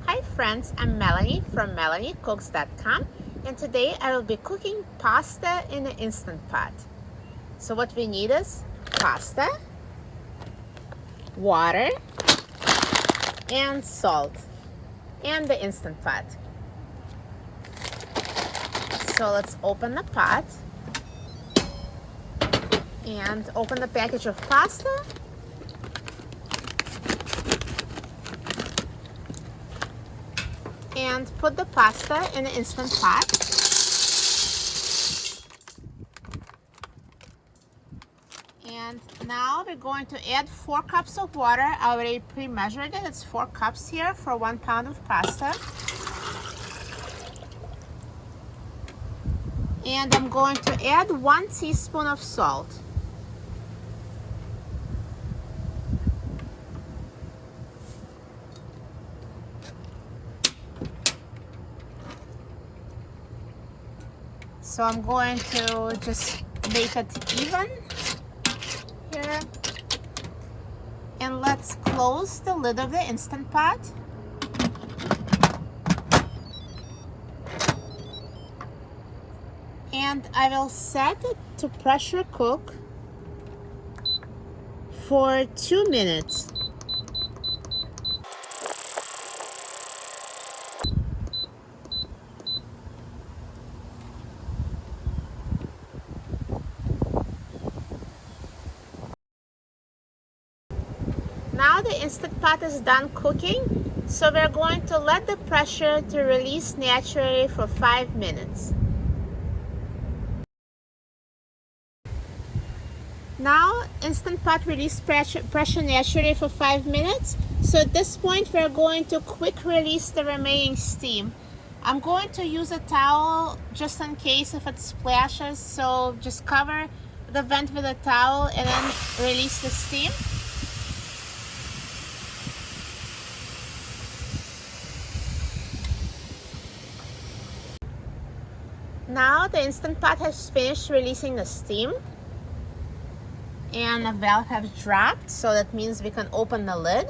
Hi friends, I'm Melanie from melaniecooks.com, and today I will be cooking pasta in an Instant Pot. So what we need is pasta, water, and salt, and the Instant Pot. So let's open the pot and open the package of pasta. And put the pasta in an Instant Pot. And now we're going to add 4 cups of water. I already pre-measured it. It's 4 cups here for 1 pound of pasta. And I'm going to add 1 teaspoon of salt. So I'm going to just make it even here. And let's close the lid of the Instant Pot. And I will set it to pressure cook for 2 minutes. Now the Instant Pot is done cooking, so we're going to let the pressure to release naturally for 5 minutes. Now Instant Pot release pressure naturally for 5 minutes. So at this point we're going to quick release the remaining steam. I'm going to use a towel just in case if it splashes, so just cover the vent with a towel and then release the steam. Now the Instant Pot has finished releasing the steam and the valve has dropped, so that means we can open the lid.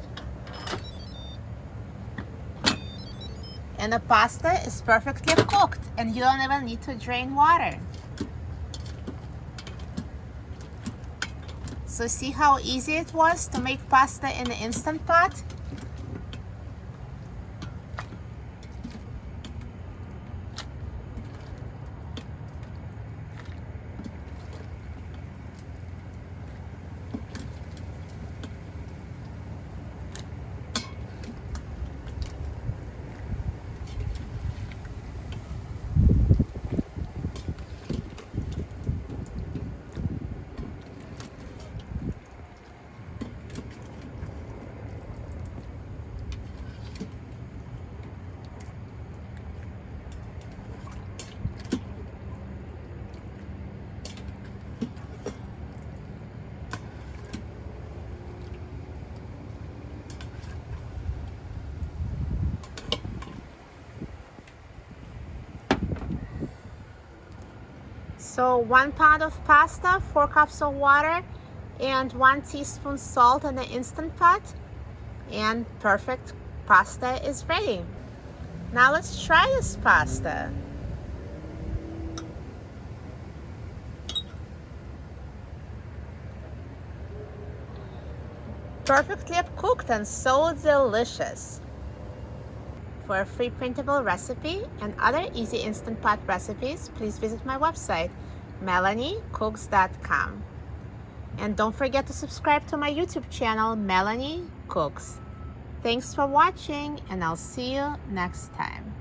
And the pasta is perfectly cooked and you don't even need to drain water. So see how easy it was to make pasta in the Instant Pot? So 1 pound of pasta, 4 cups of water, and 1 teaspoon salt in the Instant Pot, and perfect pasta is ready. Now let's try this pasta. Perfectly cooked and so delicious. For a free printable recipe and other easy Instant Pot recipes, please visit my website, melaniecooks.com. And don't forget to subscribe to my YouTube channel, Melanie Cooks. Thanks for watching, and I'll see you next time.